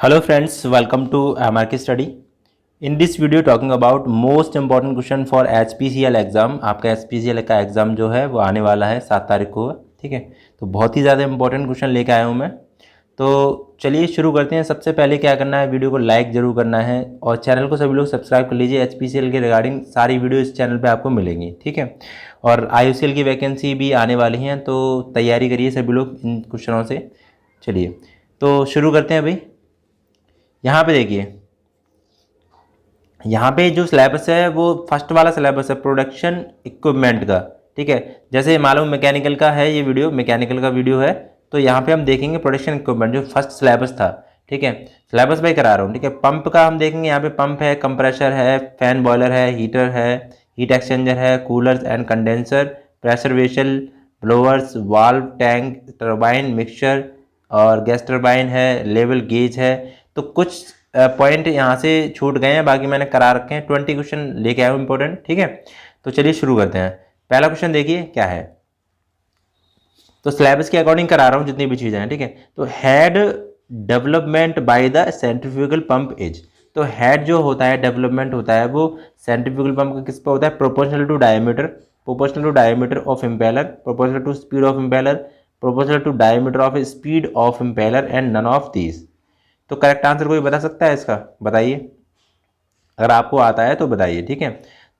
Hello friends, welcome to MRK Study. In this video talking about most important question for HPCL exam. आपका HPCL का exam जो है वो आने वाला है 7 तारीख को, ठीक है। तो बहुत ही ज़्यादा इंपॉर्टेंट क्वेश्चन लेके आया हूँ मैं। तो चलिए शुरू करते हैं। सबसे पहले क्या करना है, वीडियो को लाइक ज़रूर करना है और चैनल को सभी लोग सब्सक्राइब कर लीजिए। HPCL के रिगार्डिंग सारी वीडियो इस चैनल पर आपको मिलेंगी, ठीक है। और IUCL की वैकेंसी भी आने वाली हैं, तो तैयारी करिए सभी लोग इन क्वेश्चनों से। चलिए तो शुरू करते हैं भाई। यहाँ पे देखिए, यहाँ पे जो सिलेबस है वो फर्स्ट वाला सिलेबस है प्रोडक्शन इक्विपमेंट का, ठीक है। जैसे मालूम मैकेनिकल का है ये वीडियो, मैकेनिकल का वीडियो है, तो यहाँ पे हम देखेंगे प्रोडक्शन इक्विपमेंट जो फर्स्ट सिलेबस था, ठीक है। सिलेबस भाई करा रहा हूँ, ठीक है। पंप का हम देखेंगे, यहाँ पे पंप है, कंप्रेसर है, फैन बॉयलर है, हीटर है, हीट एक्सचेंजर है, coolers and condenser, pressure vessel, blowers, valve, tank, turbine, mixture और गैस टर्बाइन है, लेवल गेज है। तो कुछ पॉइंट यहाँ से छूट गए हैं, बाकी मैंने करा रखे हैं। 20 क्वेश्चन लेके आया हूँ इंपॉर्टेंट, ठीक है। तो चलिए शुरू करते हैं। पहला क्वेश्चन देखिए क्या है, तो सिलेबस के अकॉर्डिंग करा रहा हूँ जितनी भी चीज़ें हैं, ठीक है। तो head development by the centrifugal pump is, तो हेड जो होता है डेवलपमेंट होता है वो सेंट्रीफ्यूगल पंप का किस पर होता है, proportional to diameter of impeller, proportional to speed of impeller, proportional to diameter of speed of impeller and none of these. तो करेक्ट आंसर कोई बता सकता है इसका, बताइए। अगर आपको आता है तो बताइए, ठीक है।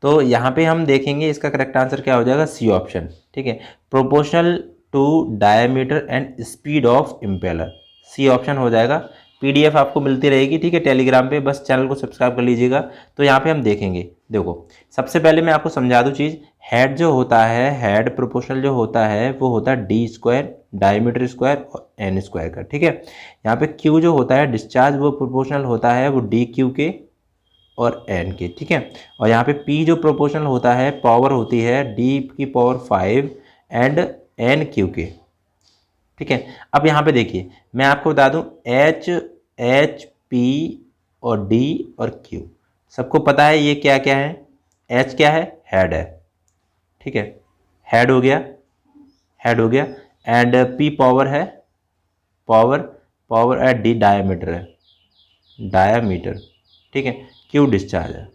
तो यहाँ पे हम देखेंगे इसका करेक्ट आंसर क्या हो जाएगा, सी ऑप्शन, ठीक है। Proportional to diameter and speed of impeller, C option हो जाएगा। पीडीएफ आपको मिलती रहेगी, ठीक है, टेलीग्राम पे, बस चैनल को सब्सक्राइब कर लीजिएगा। तो यहाँ पे हम देखेंगे, देखो सबसे पहले मैं आपको समझा दूँ चीज़। हेड जो होता है, हेड प्रोपोर्शनल जो होता है वो होता है डी स्क्वायर, डायमीटर स्क्वायर और एन स्क्वायर का, ठीक है। यहाँ पे क्यू जो होता है डिस्चार्ज, वो प्रोपोर्शनल होता है वो डी क्यू के और एन के, ठीक है। और यहाँ पे पी जो प्रोपोर्शनल होता है, पावर होती है डी की पावर 5 एंड एन क्यू के, ठीक है। अब यहाँ पे देखिए मैं आपको बता दूं, एच पी और डी और क्यू सबको पता है ये क्या क्या है। एच क्या है, हेड है, ठीक है, हेड हो गया। एंड पी पावर है, पावर एट डी डायमीटर है, ठीक है। क्यू डिस्चार्ज है,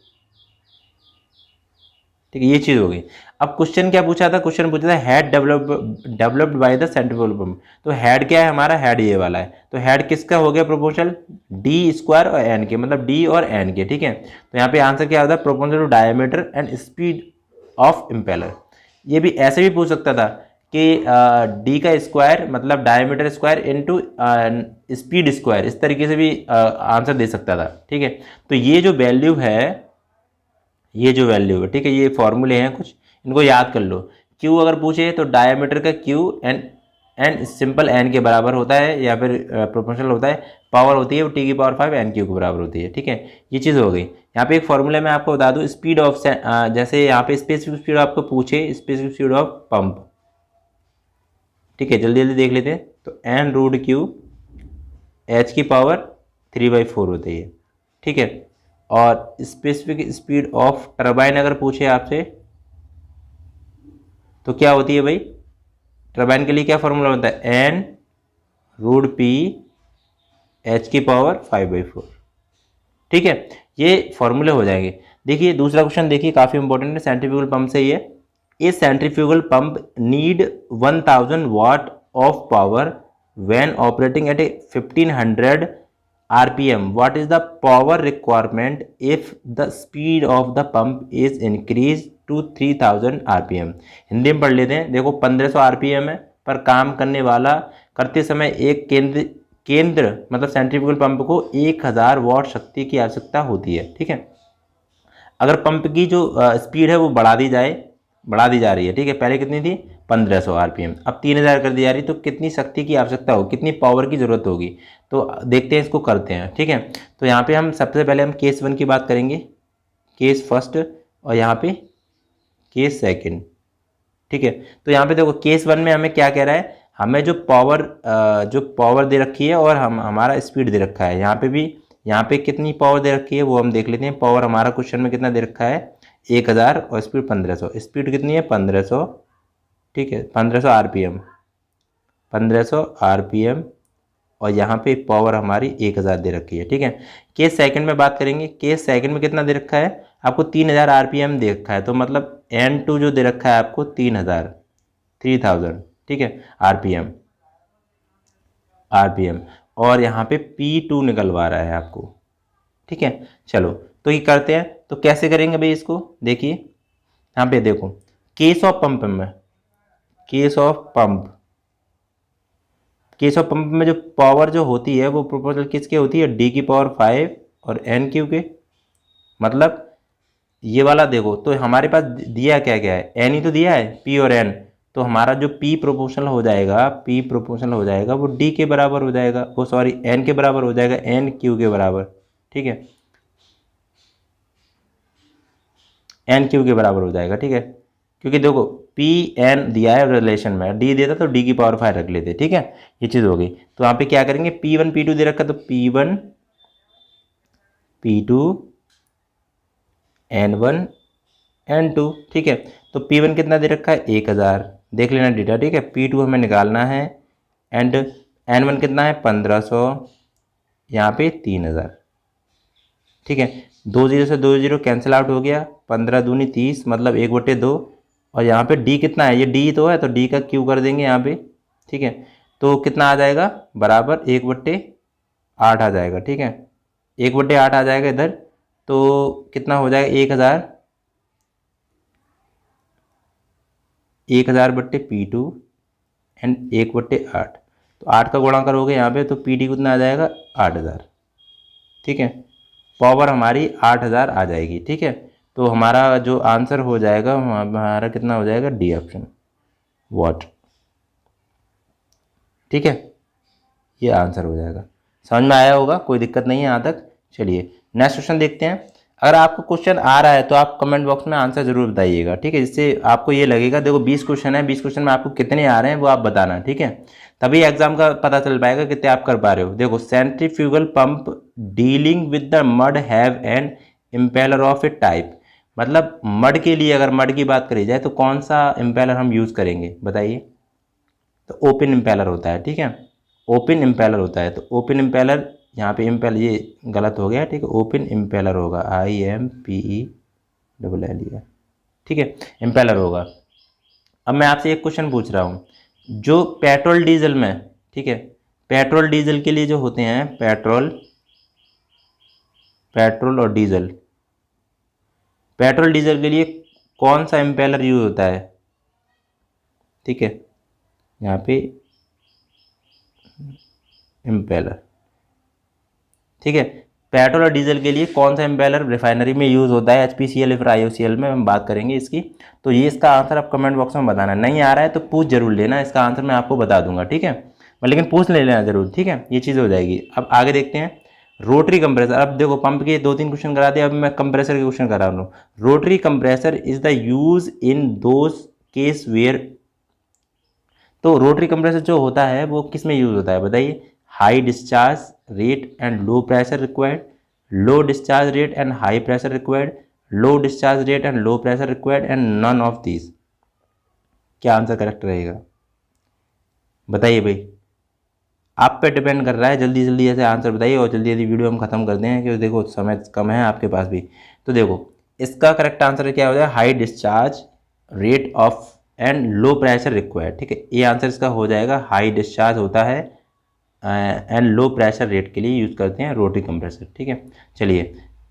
ठीक है। ये चीज़ हो गई। अब क्वेश्चन क्या पूछा था, क्वेश्चन पूछा था head developed by the centrifugal pump. तो हेड क्या है हमारा, हेड ये वाला है। तो हेड किसका हो गया प्रोपोर्शनल, डी स्क्वायर और एन के, मतलब डी और एन के, ठीक है। तो यहाँ पे आंसर क्या होता है, proportional to diameter and speed of impeller. ये भी ऐसे भी पूछ सकता था कि डी का स्क्वायर मतलब diameter square into speed square, इस तरीके से भी आंसर दे सकता था, ठीक है। तो ये जो वैल्यू है, ठीक है, ये फॉर्मूले हैं कुछ, इनको याद कर लो। क्यू अगर पूछे तो डायमीटर का क्यू एन सिंपल एन के बराबर होता है, या फिर प्रोपोर्शनल होता है। पावर होती है वो टी की पावर 5 एन क्यू के बराबर होती है, ठीक है। ये चीज़ हो गई। यहाँ पे एक फॉर्मूला मैं आपको बता दूँ, स्पीड ऑफ जैसे यहाँ पे स्पेसिफिक स्पीड आपको पूछे, स्पेसिफिक स्पीड ऑफ पंप, ठीक है, जल्दी जल्दी देख लेते हैं। तो एन रूट क्यू एच की पावर 3/4 होती है, ठीक है। और स्पेसिफिक स्पीड ऑफ टरबाइन अगर पूछे आपसे तो क्या होती है भाई, टरबाइन के लिए क्या फॉर्मूला बनता है, एन रूट पी एच की पावर 5/4, ठीक है। ये फॉर्मूले हो जाएंगे। देखिए दूसरा क्वेश्चन देखिए, काफ़ी इंपॉर्टेंट है, सेंट्रीफ्यूगल पंप से ही है। A centrifugal pump need 1000 watt of power when operating at a 1500 RPM. What is the power requirement if the speed of the pump is increased to 3000 RPM? Hindi में पढ़ लेते हैं। देखो 1500 RPM है, पर काम करने वाला करते समय एक केंद्र मतलब सेंट्रीफ्यूगल पंप को 1000 वाट शक्ति की आवश्यकता होती है, ठीक है। अगर पंप की जो स्पीड है वो बढ़ा दी जा रही है, ठीक है। पहले कितनी थी, 1500 RPM, अब 3000 कर दी जा रही, तो कितनी शक्ति की आवश्यकता होगी, कितनी पावर की ज़रूरत होगी। तो देखते हैं, इसको करते हैं, ठीक है। तो यहाँ पे हम सबसे पहले हम केस 1 की बात करेंगे, केस फर्स्ट, और यहाँ पे केस सेकंड, ठीक है। तो यहाँ पे देखो केस 1 में हमें क्या कह रहा है, हमें जो पावर दे रखी है और हमारा स्पीड दे रखा है। यहाँ पे कितनी पावर दे रखी है वो हम देख लेते हैं। पावर हमारा क्वेश्चन में कितना दे रखा है, 1000, और स्पीड 1500। स्पीड कितनी है, 1500, ठीक है, 1500 RPM और यहाँ पे पावर हमारी 1000 दे रखी है, ठीक है। केस सेकंड में बात करेंगे, केस सेकंड में कितना दे रखा है आपको, 3000 आरपीएम दे रखा है, तो मतलब N2 जो दे रखा है आपको 3000, ठीक है, आरपीएम और यहाँ पे P2 निकलवा रहा है आपको, ठीक है। चलो तो ये करते हैं, तो कैसे करेंगे भाई इसको, देखिए यहाँ पे देखो, केस ऑफ पंप में, केस ऑफ पंप में जो पावर जो होती है वो प्रोपोर्शनल किसके होती है, D की पावर 5 और N के, मतलब ये वाला देखो, तो हमारे पास दिया क्या क्या है, N ही तो दिया है, P और N, तो हमारा जो P प्रोपोर्शनल हो जाएगा, वो D के बराबर हो जाएगा, वो सॉरी N के बराबर हो जाएगा, NQ के बराबर, ठीक है, NQ के बराबर हो जाएगा, ठीक है। क्योंकि देखो PN दिया है रिलेशन में, D देता तो D की पावर 5 रख लेते, ठीक है, ये चीज़ हो गई। तो यहाँ पे क्या करेंगे, P1 P2 दे रखा, तो P1 P2 N1 N2, ठीक है। तो P1 कितना दे रखा है, 1000, देख लेना डेटा, ठीक है। P2 हमें निकालना है, एंड N1 कितना है 1500, यहाँ पे 3000, ठीक है। 2 0 से 2 0 कैंसिल आउट हो गया, 15 दूनी 30, मतलब 1/2, और यहाँ पे D कितना है, ये D तो है, तो D का Q कर देंगे यहाँ पे, ठीक है। तो कितना आ जाएगा, बराबर 1/8 आ जाएगा, ठीक है, 1/8 आ जाएगा इधर, तो कितना हो जाएगा 1000 बट्टे P2 एंड 1/8, तो 8 का गुणा करोगे यहाँ पे, तो PD कितना आ जाएगा 8000, ठीक है, पावर हमारी 8000 आ जाएगी, ठीक है। तो हमारा जो आंसर हो जाएगा, हमारा कितना हो जाएगा, डी ऑप्शन, वॉट, ठीक है, ये आंसर हो जाएगा। समझ में आया होगा, कोई दिक्कत नहीं है यहाँ तक। चलिए नेक्स्ट क्वेश्चन देखते हैं। अगर आपको क्वेश्चन आ रहा है तो आप कमेंट बॉक्स में आंसर जरूर बताइएगा, ठीक है, जिससे आपको ये लगेगा, देखो 20 क्वेश्चन है, 20 क्वेश्चन में आपको कितने आ रहे हैं वो आप बताना, ठीक है, तभी एग्जाम का पता चल पाएगा कितने आप कर पा रहे हो। देखो centrifugal pump dealing with the mud have an impeller of A type, मतलब मड के लिए अगर मड की बात करी जाए तो कौन सा इम्पेलर हम यूज़ करेंगे बताइए, तो ओपन इम्पेलर होता है, ठीक है, ओपन इम्पेलर होता है। तो ओपन इम्पेलर, यहाँ पे इम्पेलर ये गलत हो गया, ठीक है, ओपन इम्पेलर होगा, IMPELL, ठीक है, इम्पेलर होगा। अब मैं आपसे एक क्वेश्चन पूछ रहा हूँ, जो पेट्रोल डीजल में, ठीक है, पेट्रोल डीजल के लिए जो होते हैं, पेट्रोल और डीजल, पेट्रोल डीजल के लिए कौन सा इम्पेलर यूज होता है, ठीक है, यहाँ पे इम्पेलर, ठीक है, पेट्रोल और डीजल के लिए कौन सा इम्पेलर रिफाइनरी में यूज़ होता है, HPCL या फिर IOCL में हम बात करेंगे इसकी। तो ये इसका आंसर आप कमेंट बॉक्स में बताना, नहीं आ रहा है तो पूछ जरूर लेना, इसका आंसर मैं आपको बता दूंगा, ठीक है, लेकिन पूछ ले लेना जरूर, ठीक है, ये चीज़ हो जाएगी। अब आगे देखते हैं, रोटरी कंप्रेसर। अब देखो पंप के 2-3 क्वेश्चन करा दिए, अब मैं कंप्रेसर के क्वेश्चन करा रहा हूँ। Rotary compressor is the use in those case where, तो रोटरी कंप्रेसर जो होता है वो किस में यूज होता है बताइए, high discharge rate and low pressure required, low discharge rate and high pressure required, low discharge rate and low pressure required and none of these. क्या आंसर करेक्ट रहेगा बताइए भाई, आप पे डिपेंड कर रहा है, जल्दी जल्दी ऐसे आंसर बताइए और जल्दी जल्दी वीडियो हम खत्म कर दें, क्योंकि देखो समय कम है आपके पास भी। तो देखो इसका करेक्ट आंसर क्या हो जाएगा, high discharge rate of and low pressure required, ठीक है, ये आंसर इसका हो जाएगा। हाई डिस्चार्ज होता है एंड लो प्रेशर रेट के लिए यूज़ करते हैं रोटरी कंप्रेसर, ठीक है। चलिए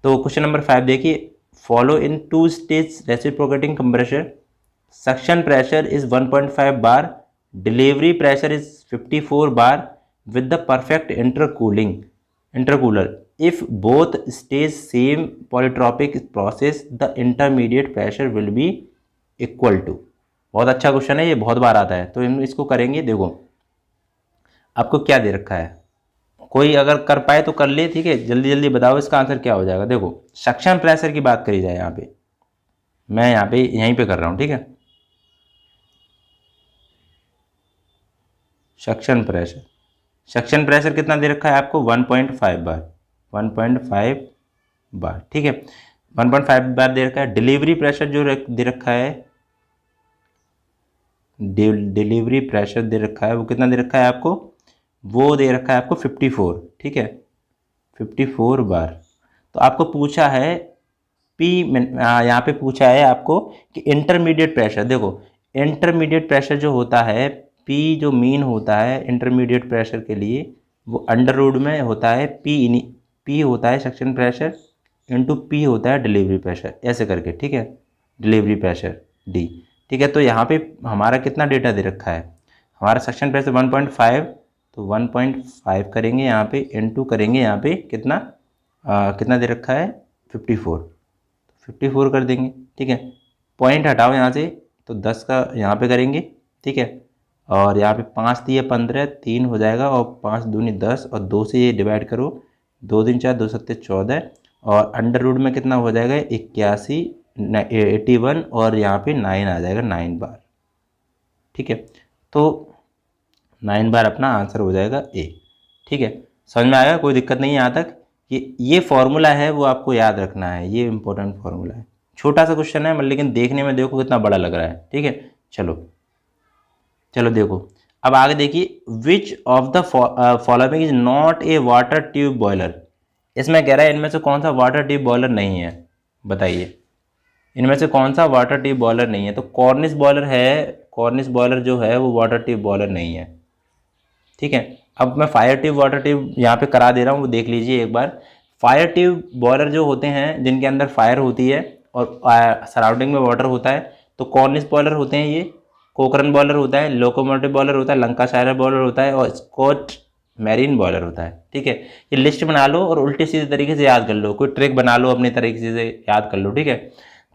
तो क्वेश्चन नंबर 5 देखिए, follow in 2 stage reciprocating compressor, suction pressure is 1.5 bar, delivery pressure is 54 bar with the perfect intercooler. If both stage same polytropic process, the intermediate pressure will be equal to। बहुत अच्छा question है, ये बहुत बार आता है, तो हम इसको करेंगे। देखो आपको क्या दे रखा है, कोई अगर कर पाए तो कर ले, ठीक है, जल्दी जल्दी बताओ इसका आंसर क्या हो जाएगा। देखो सक्शन प्रेशर की बात करी जाए, यहाँ पे मैं यहीं पे कर रहा हूँ, ठीक है, सक्शन प्रेशर कितना दे रखा है आपको, 1.5 बार, 1.5 बार, ठीक है, 1.5 बार दे रखा है। डिलीवरी प्रेशर जो दे रखा है, डिलीवरी प्रेशर दे रखा है वो कितना दे रखा है आपको, वो दे रखा है आपको 54, ठीक है, 54 बार। तो आपको पूछा है पी, यहाँ पे पूछा है आपको कि इंटरमीडिएट प्रेशर, देखो इंटरमीडिएट प्रेशर जो होता है, पी जो मीन होता है इंटरमीडिएट प्रेशर के लिए, वो अंडर रूट में होता है पी होता है सक्शन प्रेशर इंटू पी होता है डिलीवरी प्रेशर, ऐसे करके, ठीक है, डिलीवरी प्रेशर डी, ठीक है। तो यहाँ पे हमारा कितना डेटा दे रखा है, हमारा सक्शन प्रेशर 1.5, तो 1.5 करेंगे यहाँ पे, इंटू करेंगे यहाँ पे कितना कितना दे रखा है 54, 54 कर देंगे, ठीक है। पॉइंट हटाओ यहाँ से, तो 10 का यहाँ पे करेंगे, ठीक है, और यहाँ पे 5 दिए 15, 3 हो जाएगा, और 5 दूनी 10, और 2 से ये डिवाइड करो, 2 दिन 4, 2 सत्ते 14, और अंडर रूट में कितना हो जाएगा 81, 81, और यहाँ पे 9 आ जाएगा, 9 बार, ठीक है। तो 9 बार अपना आंसर हो जाएगा ए, ठीक है। समझ में आएगा, कोई दिक्कत नहीं है यहाँ तक। ये फॉर्मूला है वो आपको याद रखना है, ये इंपॉर्टेंट फॉर्मूला है, छोटा सा क्वेश्चन है लेकिन देखने में देखो कितना बड़ा लग रहा है, ठीक है। चलो देखो, अब आगे देखिए, विच of the following is not a water tube boiler. इसमें कह रहा है इनमें से कौन सा वाटर ट्यूब बॉयलर नहीं है, बताइए इनमें से कौन सा वाटर ट्यूब बॉयलर नहीं है। तो कॉर्निश बॉयलर है, कॉर्निश बॉयलर जो है वो वाटर ट्यूब बॉयलर नहीं है, ठीक है। अब मैं फायर ट्यूब वाटर ट्यूब यहाँ पे करा दे रहा हूँ, वो देख लीजिए एक बार। फायर ट्यूब बॉयलर जो होते हैं जिनके अंदर फायर होती है और सराउंडिंग में वाटर होता है, तो कॉर्निश बॉयलर होते हैं, ये कोकरन बॉयलर होता है, लोकोमोटिव बॉयलर होता है, लंकाशायर बॉयलर होता है, और स्कॉट मैरीन बॉयलर होता है, ठीक है। ये लिस्ट बना लो और उल्टे सीधे तरीके से याद कर लो, कोई ट्रिक बना लो अपने तरीके से याद कर लो, ठीक है।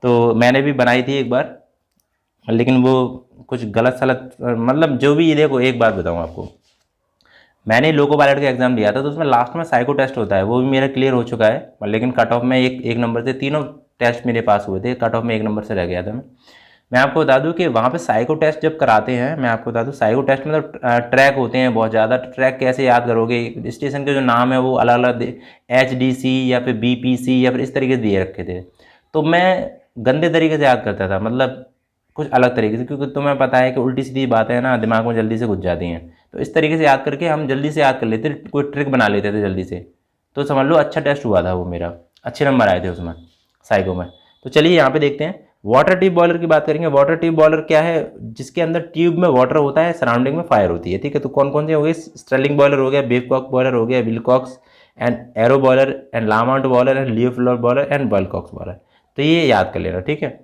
तो मैंने भी बनाई थी एक बार, लेकिन वो कुछ गलत सलत, मतलब जो भी, ये देखो एक बात बताऊँ आपको, मैंने लोको पायलट का एग्जाम दिया था, तो उसमें लास्ट में साइको टेस्ट होता है, वो भी मेरा क्लियर हो चुका है, लेकिन कट ऑफ में एक नंबर से, तीनों टेस्ट मेरे पास हुए थे, कट ऑफ में 1 नंबर से रह गया था मैं आपको बता दूं कि वहाँ पे साइको टेस्ट जब कराते हैं, मैं आपको बता दूं साइको टेस्ट में तो ट्रैक होते हैं बहुत ज़्यादा। ट्रैक कैसे याद करोगे, स्टेशन के जो नाम है वो अलग अलग HDC या फिर BPC या फिर इस तरीके से दिए रखे थे, तो मैं गंदे तरीके से याद करता था, मतलब कुछ अलग तरीके से, क्योंकि तुम्हें पता है कि उल्टी सीधी बातें हैं ना दिमाग में जल्दी से घुस जाती हैं, तो इस तरीके से याद करके हम जल्दी से याद कर लेते, कोई ट्रिक बना लेते थे जल्दी से। तो समझ लो अच्छा टेस्ट हुआ था वो मेरा, अच्छे नंबर आए थे उसमें साइको में। तो चलिए यहाँ पे देखते हैं, वाटर ट्यूब बॉयलर की बात करेंगे। वाटर ट्यूब बॉयलर क्या है, जिसके अंदर ट्यूब में वाटर होता है, सराउंडिंग में फायर होती है, ठीक है। तो कौन कौन से हो गए, स्टर्लिंग बॉयलर हो गया, बेवकॉक बॉयलर हो गया, Wilcox and Yarrow boiler and Lamont boiler and Loeffler boiler and बॉयलकॉक्स बॉयलर। तो ये याद कर लेना, ठीक है।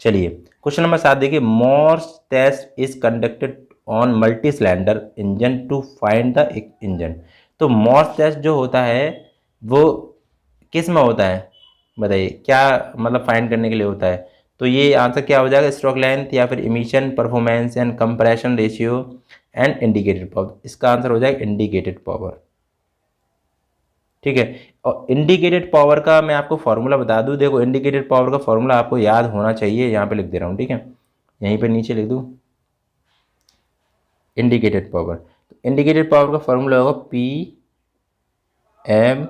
चलिए क्वेश्चन नंबर 7 देखिए, Morse test is conducted on multi cylinder engine to find the engine. तो मोर्स टेस्ट जो होता है वो किस में होता है, बताइए क्या मतलब फाइंड करने के लिए होता है। तो ये आंसर क्या हो जाएगा, स्ट्रोक लेंथ या फिर emission performance and compression ratio and indicated power. इसका आंसर हो जाएगा इंडिकेटेड पावर, ठीक है। और इंडिकेटेड पावर का मैं आपको फॉर्मूला बता दूं, देखो इंडिकेटेड पावर का फॉर्मूला आपको याद होना चाहिए, यहाँ पे लिख दे रहा हूँ, ठीक है, यहीं पे नीचे लिख दूँ इंडिकेटेड पावर। तो इंडिकेटेड पावर का फॉर्मूला होगा PMLAN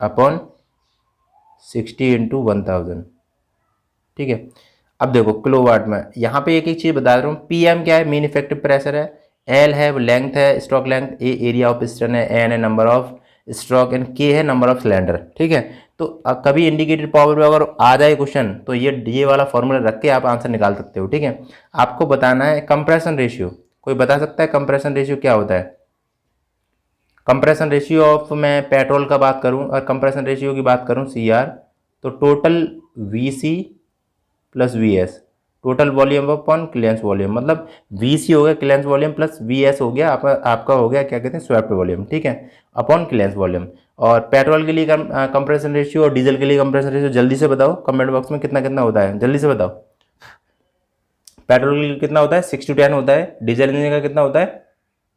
अपॉन 60 × 1000, ठीक है। अब देखो किलोवाट में, यहाँ पे एक एक चीज़ बता रहा हूँ। PM क्या है, मीन इफेक्टिव प्रेशर है, L है वो लेंथ है, stroke length, A area of piston है, N है number of stroke and K है नंबर ऑफ सिलेंडर, ठीक है। तो कभी इंडिकेटेड पावर में अगर आ जाए क्वेश्चन, तो ये वाला फॉर्मूला रख के आप आंसर निकाल सकते हो, ठीक है। आपको बताना है कंप्रेशन रेशियो, कोई बता सकता है कंप्रेशन रेशियो क्या होता है। कंप्रेशन रेशियो ऑफ, मैं पेट्रोल का बात करूं और कंप्रेशन रेशियो की बात करूं CR, तो total VC plus VS, total volume upon clearance volume, मतलब VC हो गया क्लियरेंस वॉल्यूम प्लस VS हो गया आपका हो गया क्या कहते हैं स्वेप्ट वॉल्यूम, ठीक है, अपॉन क्लियरेंस वॉल्यूम। और पेट्रोल के लिए कंप्रेशन रेशियो और डीजल के लिए कंप्रेशन रेशियो जल्दी से बताओ कमेंट बॉक्स में, कितना कितना होता है जल्दी से बताओ। पेट्रोल के लिए कितना होता है 6 to 10 होता है, डीजल इंजन का कितना होता है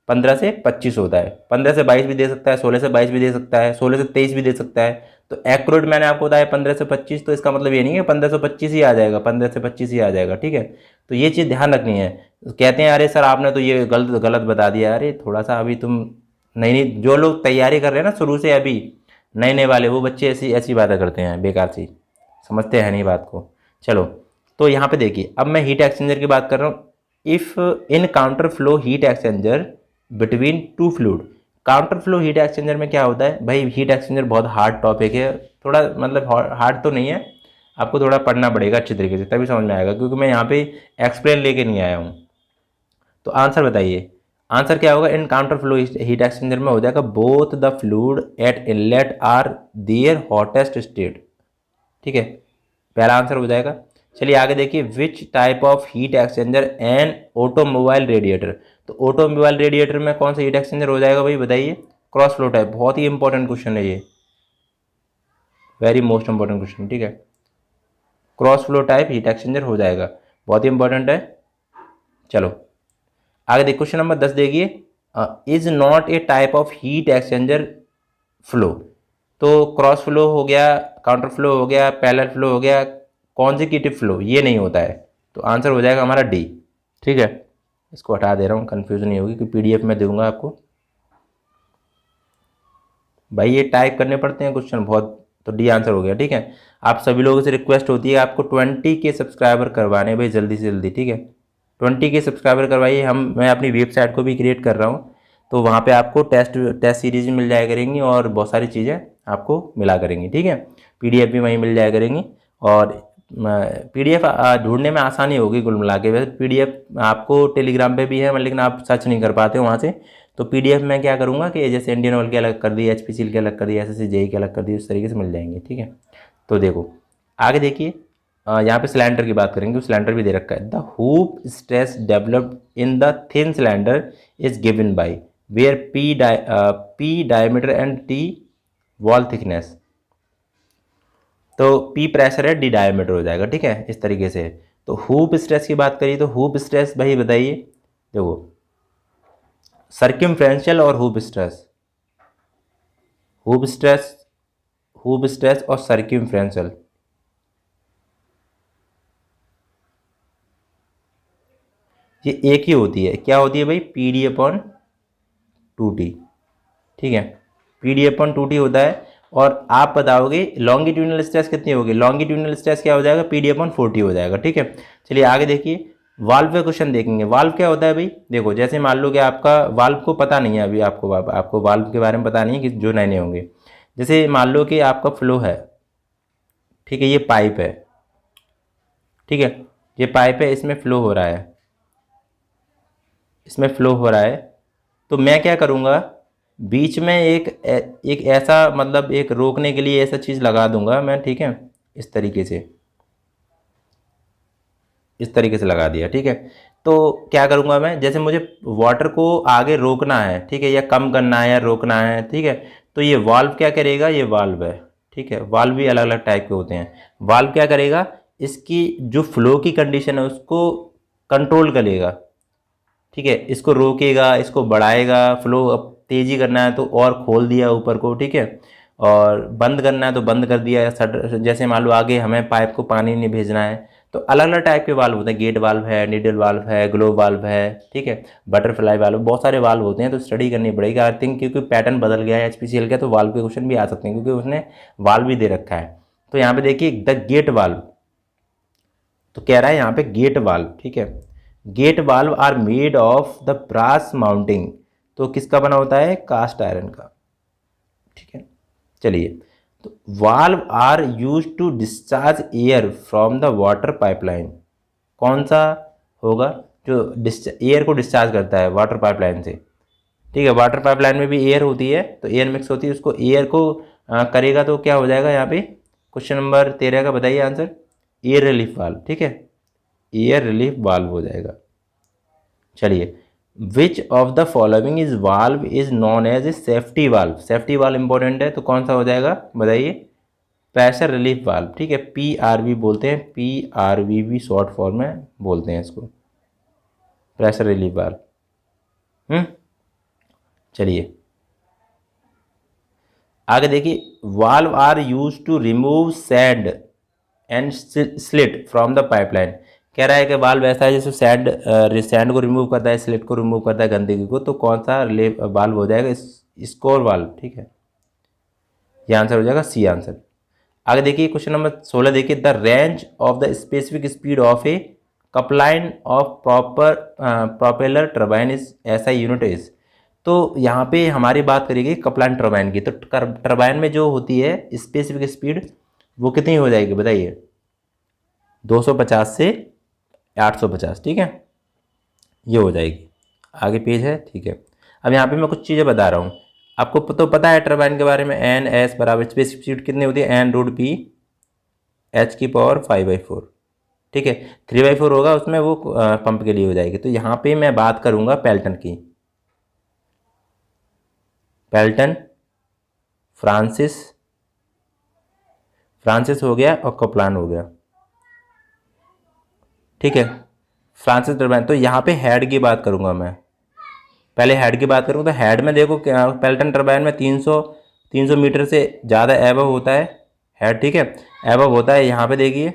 15 से 25 होता है, 15 से 22 भी दे सकता है, 16 से 22 भी दे सकता है, 16 से 23 भी दे सकता है। तो एक्यूरेट मैंने आपको बताया 15 से 25, तो इसका मतलब ये नहीं है 15 से 25 ही आ जाएगा, 15 से 25 ही आ जाएगा, ठीक है। तो ये चीज़ ध्यान रखनी है। कहते हैं अरे सर आपने तो ये गलत बता दिया, अरे थोड़ा सा अभी तुम नई जो लोग तैयारी कर रहे हैं ना शुरू से, अभी नए वाले वो बच्चे ऐसी बातें करते हैं बेकार सी, समझते हैं नहीं बात को। चलो, तो यहाँ पे देखिए, अब मैं हीट एक्सचेंजर की बात कर रहा हूँ। If in counter flow heat exchanger between two fluid. Counter flow heat exchanger में क्या होता है भाई, हीट एक्सचेंजर बहुत हार्ड टॉपिक है, थोड़ा मतलब हार्ड तो नहीं है, आपको थोड़ा पढ़ना पड़ेगा अच्छी तरीके से तभी समझ में आएगा, क्योंकि मैं यहाँ पे एक्सप्लेन लेके नहीं आया हूँ। तो आंसर बताइए, आंसर क्या होगा, in counter flow heat exchanger में हो जाएगा both the fluid at inlet are their hottest state. ठीक है, पहला आंसर हो जाएगा। चलिए आगे देखिए, which type of heat exchanger an automobile radiator. तो ऑटोमोबाइल रेडिएटर में कौन सा हीट एक्सचेंजर हो जाएगा भाई, बताइए। क्रॉस फ्लो टाइप, बहुत ही इंपॉर्टेंट क्वेश्चन है ये, वेरी मोस्ट इंपॉर्टेंट क्वेश्चन। ठीक है, cross flow type heat exchanger हो जाएगा, बहुत ही इंपॉर्टेंट है। चलो आगे देखिए, क्वेश्चन नंबर 10 देखिए, is not a type of heat exchanger flow. तो क्रॉस फ्लो हो गया, काउंटर फ्लो हो गया, पैरेलल फ्लो हो गया, कॉन्जिक्यूटिव फ्लो ये नहीं होता है। तो आंसर हो जाएगा हमारा डी। ठीक है, इसको हटा दे रहा हूँ, कन्फ्यूजन नहीं होगी, क्योंकि पीडीएफ में दूंगा आपको। भाई ये टाइप करने पड़ते हैं क्वेश्चन बहुत, तो डी आंसर हो गया। ठीक है, आप सभी लोगों से रिक्वेस्ट होती है आपको 20 के सब्सक्राइबर करवाने भाई, जल्दी से जल्दी। ठीक है, 20 के सब्सक्राइबर करवाइए। मैं अपनी वेबसाइट को भी क्रिएट कर रहा हूँ, तो वहाँ पे आपको टेस्ट सीरीज मिल जाया करेंगी और बहुत सारी चीज़ें आपको मिला करेंगी। ठीक है, पीडीएफ भी वहीं मिल जाया करेंगी, और पीडीएफ ढूंढने में आसानी होगी कुल मिला के। वैसे पीडीएफ आपको टेलीग्राम पे भी है, लेकिन आप सर्च नहीं कर पाते वहाँ से। तो पीडीएफ में क्या करूँगा कि जैसे इंडियन ऑयल के अलग कर दी, एचपीसीएल के अलग कर दी, एसएससी जेई के अलग कर दी, उस तरीके से मिल जाएंगे। ठीक है, तो देखो आगे देखिए, यहाँ पे सिलेंडर की बात करेंगे, सिलेंडर भी दे रखा है। The hoop stress developed in the thin cylinder is given by where P diameter and T wall thickness. तो पी प्रेशर है, डी डायमीटर हो जाएगा। ठीक है, इस तरीके से। तो हूप स्ट्रेस की बात करिए, तो हूप स्ट्रेस भाई बताइए, देखो सर्कमफ्रेंशियल और hoop stress, hoop stress, hoop stress और सर्कमफ्रेंशियल, ये एक ही होती है। क्या होती है भाई, P D upon two T. ठीक है, P D upon two T होता है। और आप बताओगे लॉन्गिट्यूडनल स्ट्रेस कितनी होगी, लॉन्गिट्यूडनल स्ट्रेस क्या हो जाएगा, पी डी अपॉन 40 हो जाएगा। ठीक है, चलिए आगे देखिए, वाल्व पे क्वेश्चन देखेंगे। वाल्व क्या होता है भाई, देखो जैसे मान लो कि आपका वाल्व को पता नहीं है अभी, आपको वाल्व के बारे में पता नहीं है कि जो नए नए होंगे। जैसे मान लो कि आपका फ्लो है, ठीक है, ये पाइप है, ठीक है, ये पाइप है, इसमें फ्लो हो रहा है, इसमें फ्लो हो रहा है। तो मैं क्या करूँगा, बीच में एक ऐसा मतलब एक रोकने के लिए ऐसा चीज़ लगा दूंगा मैं। ठीक है, इस तरीके से, इस तरीके से लगा दिया। ठीक है, तो क्या करूँगा मैं, जैसे मुझे वाटर को आगे रोकना है, ठीक है, या कम करना है या रोकना है। ठीक है, तो ये वाल्व क्या करेगा, ये वाल्व है। ठीक है, वाल्व भी अलग अलग टाइप के होते हैं। वाल्व क्या करेगा, इसकी जो फ्लो की कंडीशन है उसको कंट्रोल करेगा। ठीक है, इसको रोकेगा, इसको बढ़ाएगा, फ्लो अब तेज़ी करना है तो और खोल दिया ऊपर को। ठीक है, और बंद करना है तो बंद कर दिया। जैसे मान लो आगे हमें पाइप को पानी नहीं भेजना है, तो अलग अलग टाइप के वाल्व होते हैं। गेट वाल्व है, नीडल वाल्व है, ग्लोब वाल्व है, ठीक है, बटरफ्लाई वाल्व, बहुत सारे वाल्व होते हैं। तो स्टडी करनी पड़ेगी आई थिंक, क्योंकि पैटर्न बदल गया है एचपीसीएल का, तो वाल्व के क्वेश्चन भी आ सकते हैं, क्योंकि उसने वाल्व भी दे रखा है। तो यहाँ पे देखिए द गेट वाल्व, तो कह रहा है यहाँ पे गेट वाल्व। ठीक है, gate valve are made of the brass mounting, तो किसका बना होता है, कास्ट आयरन का। ठीक है, चलिए, तो valve are use to discharge air from the water pipeline, कौन सा होगा जो एयर को डिस्चार्ज करता है वाटर पाइपलाइन से। ठीक है, वाटर पाइपलाइन में भी एयर होती है, तो एयर मिक्स होती है, उसको एयर को करेगा तो क्या हो जाएगा यहाँ पे, क्वेश्चन नंबर 13 का बताइए आंसर, एयर रिलीफ वाल्व। ठीक है, एयर रिलीफ वाल्व हो जाएगा। चलिए, which of the following is valve is known as a safety valve, safety valve important है, तो कौन सा हो जाएगा बताइए, प्रेशर रिलीफ वाल्व। ठीक है, PRV बोलते हैं, PRV भी शॉर्ट फॉर्म में बोलते हैं इसको, प्रेशर रिलीफ वाल्व। चलिए आगे देखिए, valve are use to remove sand and slit from the pipeline, कह रहा है कि वाल्व ऐसा है जैसे सैंड को रिमूव करता है, स्लिट को रिमूव करता है, गंदगी को, तो कौन सा वाल्व हो जाएगा, स्कोर वाल्व। ठीक है, ये आंसर हो जाएगा सी आंसर। आगे देखिए क्वेश्चन नंबर 16 देखिए, the range of the specific speed of a Kaplan of propeller turbine is ऐसा यूनिट इज। तो यहाँ पे हमारी बात करेगी कपलाइन टर्बाइन की। तो टर्बाइन में जो होती है स्पेसिफिक स्पीड वो कितनी हो जाएगी बताइए, 250 से 850, ठीक है, ये हो जाएगी। आगे पेज है, ठीक है। अब यहाँ पे मैं कुछ चीज़ें बता रहा हूँ आपको, तो पता है टर्बाइन के बारे में, एन एस बराबर स्पेसिफिक स्पीड कितनी होती है, एन रूट पी एच की पावर 5/4, ठीक है। 3/4 होगा उसमें, वो पंप के लिए हो जाएगी। तो यहाँ पे मैं बात करूँगा पेल्टन की, पेल्टन, फ्रांसिस हो गया और कपलान हो गया, ठीक है। फ्रांसिस टर्बाइन, तो यहाँ पे हेड की बात करूँगा मैं, पहले हेड की बात करूँगा। तो हेड में देखो पेल्टन टर्बाइन में 300 मीटर से ज़्यादा एबव होता है हेड, ठीक है, एबव होता है। यहाँ पे देखिए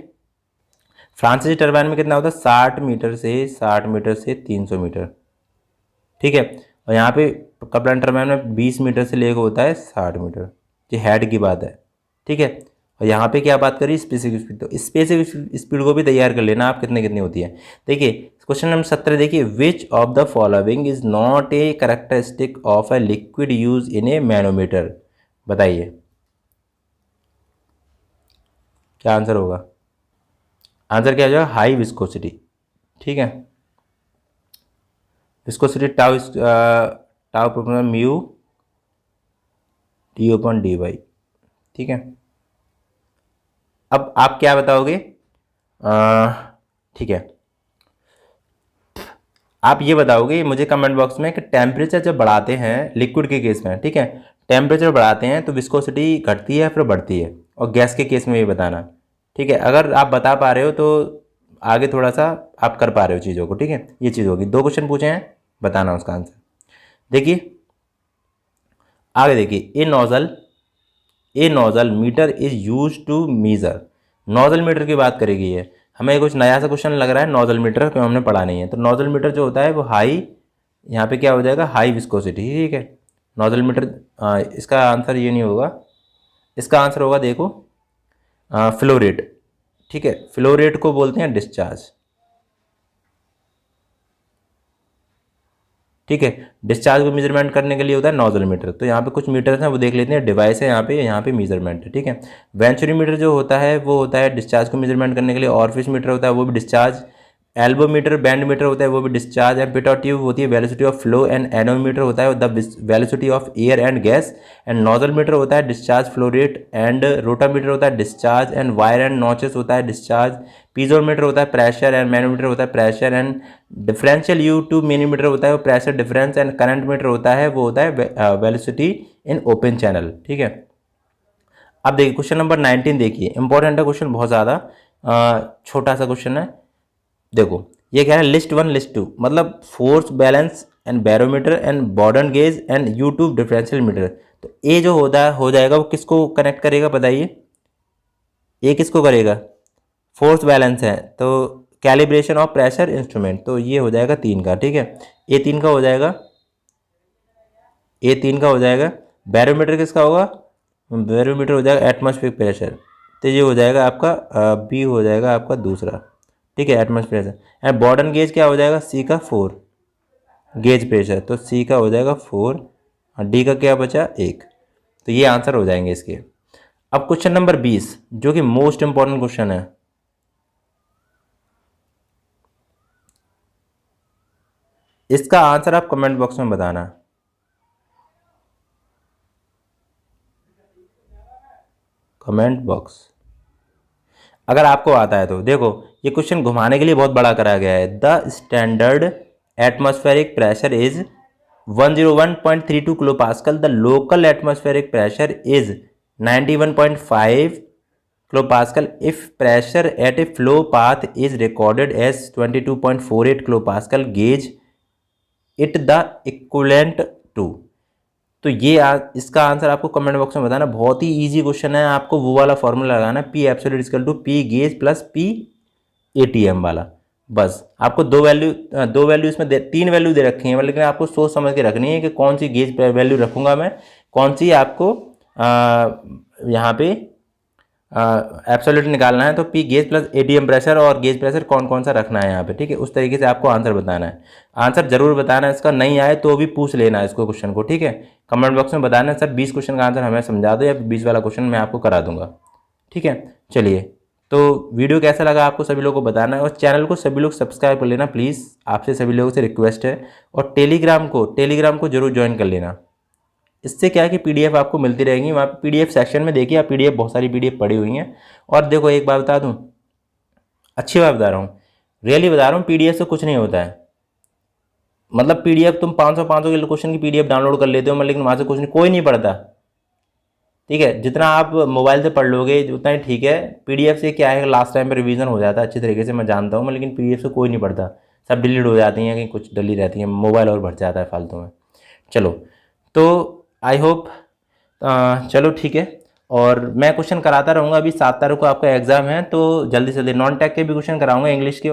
फ्रांसिस टर्बाइन में कितना होता है, 60 मीटर से 300 मीटर, ठीक है। और यहाँ पे कपलाइन टर्बाइन में 20 मीटर से लेकर होता है 60 मीटर, ये हेड की बात है, ठीक है। और यहाँ पे क्या बात करी, स्पेसिफिक स्पीड। तो स्पेसिफिक स्पीड को भी तैयार कर लेना आप, कितनी कितनी होती है। देखिए क्वेश्चन नंबर 17 देखिए, विच of the following is not a characteristic of a liquid use in A manometer, बताइए क्या आंसर होगा। आंसर क्या हो जाएगा, हाई विस्कोसिटी, ठीक है। विस्कोसिटी टाउ प्रोपोर्शनल म्यू डी/dy, ठीक है। अब आप क्या बताओगे, ठीक है, आप ये बताओगे मुझे कमेंट बॉक्स में कि टेम्परेचर जब बढ़ाते हैं लिक्विड के केस में, ठीक है, टेम्परेचर बढ़ाते हैं तो विस्कोसिटी घटती है फिर बढ़ती है, और गैस के केस में ये बताना, ठीक है। अगर आप बता पा रहे हो तो आगे थोड़ा सा आप कर पा रहे हो चीज़ों को, ठीक है। ये चीज़ होगी, 2 क्वेश्चन पूछे हैं, बताना उसका आंसर। देखिए आगे देखिए, a nozzle meter is use to measure, nozzle meter की बात करेगी ये। हमें कुछ नया सा क्वेश्चन लग रहा है, नोजल मीटर क्यों हमने पढ़ा नहीं है। तो नोजल मीटर जो होता है वो हाई, यहाँ पे क्या हो जाएगा, हाई विस्कोसिटी, ठीक है। नोजल मीटर, इसका आंसर ये नहीं होगा, इसका आंसर होगा देखो फ्लो रेट, ठीक है। फ्लो रेट को बोलते हैं डिस्चार्ज, ठीक है। डिस्चार्ज को मेजरमेंट करने के लिए होता है नोजल मीटर। तो यहाँ पे कुछ मीटर्स हैं वो देख लेते हैं, डिवाइस है यहाँ पे मेजरमेंट है, ठीक है। वेंचुरीमीटर जो होता है वो होता है डिस्चार्ज को मेजरमेंट करने के लिए। ऑरिफिस मीटर होता है वो भी डिस्चार्ज। एल्बोमीटर, बैंड मीटर होता है वो भी डिस्चार्ज। एंड पिटॉट ट्यूब होती है velocity of flow. And anemometer होता है the velocity of air and gas. And nozzle meter होता है discharge flow rate. And rotameter होता है discharge. And weir and notches होता है डिस्चार्ज। पीजोमीटर होता है प्रेशर। एंड मैनोमीटर होता है pressure. And differential you tube manometer होता है वो pressure difference. And current meter होता है वो होता है वेलोसिटी इन ओपन चैनल, ठीक है। अब देखिए क्वेश्चन नंबर 19 देखिए, इंपॉर्टेंट है क्वेश्चन, बहुत ज़्यादा छोटा सा क्वेश्चन है। देखो ये कह रहा है लिस्ट 1 लिस्ट 2, मतलब force balance and barometer and Bourdon gauge and U tube differential meter. तो ए जो होता हो जाएगा वो किसको कनेक्ट करेगा बताइए, ए किसको करेगा, फोर्स बैलेंस है तो कैलिब्रेशन ऑफ प्रेशर इंस्ट्रूमेंट, तो ये हो जाएगा 3 का, ठीक है। ए 3 का हो जाएगा, ए 3 का हो जाएगा। बैरोमीटर किसका होगा, बैरोमीटर हो जाएगा एटमॉस्फेरिक प्रेशर, तो ये हो जाएगा आपका बी हो जाएगा आपका दूसरा, ठीक है, atmosphere pressure. And Bourdon gauge क्या हो जाएगा, सी का 4 गेज प्रेशर, तो सी का हो जाएगा 4 और डी का क्या बचा 1। तो ये आंसर हो जाएंगे इसके। अब क्वेश्चन नंबर 20 जो कि मोस्ट इंपॉर्टेंट क्वेश्चन है, इसका आंसर आप कमेंट बॉक्स में बताना। कमेंट बॉक्स अगर आपको आता है तो। देखो ये क्वेश्चन घुमाने के लिए बहुत बड़ा करा गया है। The standard atmospheric pressure is 101.32 kilo pascal. The local atmospheric pressure is 91.5 kilo pascal. If pressure at a flow path is recorded as 22.48 kilo pascal, gauge it the equivalent to. तो ये इसका आंसर आपको comment box में बताना। बहुत ही easy question है, आपको वो वाला फॉर्मूला लगाना, P absolute equal to P gauge plus P ATM वाला। बस आपको दो वैल्यू इसमें 3 वैल्यू दे रखी हैं, लेकिन आपको सोच समझ के रखनी है कि कौन सी गेज वैल्यू रखूंगा मैं, कौन सी आपको यहाँ पे एब्सोल्यूट निकालना है तो P gauge plus ATM pressure, और गेज प्रेशर कौन कौन सा रखना है यहाँ पे, ठीक है। उस तरीके से आपको आंसर बताना है। आंसर जरूर बताना है इसका, नहीं आए तो भी पूछ लेना है इसको क्वेश्चन को, ठीक है। कमेंट बॉक्स में बताना है सर 20 क्वेश्चन का आंसर हमें समझा दो, या 20 वाला क्वेश्चन मैं आपको करा दूंगा, ठीक है। चलिए, तो वीडियो कैसा लगा आपको सभी लोगों को बताना है, और चैनल को सभी लोग सब्सक्राइब कर लेना प्लीज़, आपसे सभी लोगों से रिक्वेस्ट है। और टेलीग्राम को जरूर ज्वाइन कर लेना। इससे क्या है कि पीडीएफ आपको मिलती रहेंगी वहाँ पे, पीडीएफ सेक्शन में देखिए आप, पीडीएफ बहुत सारी पीडीएफ पड़ी हुई हैं। और देखो एक बात बता दूँ, अच्छी बात बता रहा हूँ, रियली बता रहा हूँ, पीडीएफ से कुछ नहीं होता है। मतलब पीडीएफ तुम 500 के क्वेश्चन की पीडीएफ डाउनलोड कर लेते हो, लेकिन वहाँ से कुछ नहीं, कोई नहीं पढ़ता, ठीक है। जितना आप मोबाइल से पढ़ लोगे उतना ही ठीक है। पीडीएफ से क्या है, लास्ट टाइम पे रिवीजन हो जाता है अच्छी तरीके से, मैं जानता हूँ, लेकिन पीडीएफ से कोई नहीं पढ़ता, सब डिलीट हो जाती हैं, कहीं कुछ डली रहती हैं, मोबाइल और भर जाता है फालतू में। चलो, तो आई होप, चलो ठीक है। और मैं क्वेश्चन कराता रहूँगा। अभी 7 तारीख को आपका एग्ज़ाम है, तो जल्दी से जल्दी नॉन टेक के भी क्वेश्चन कराऊंगा इंग्लिश के।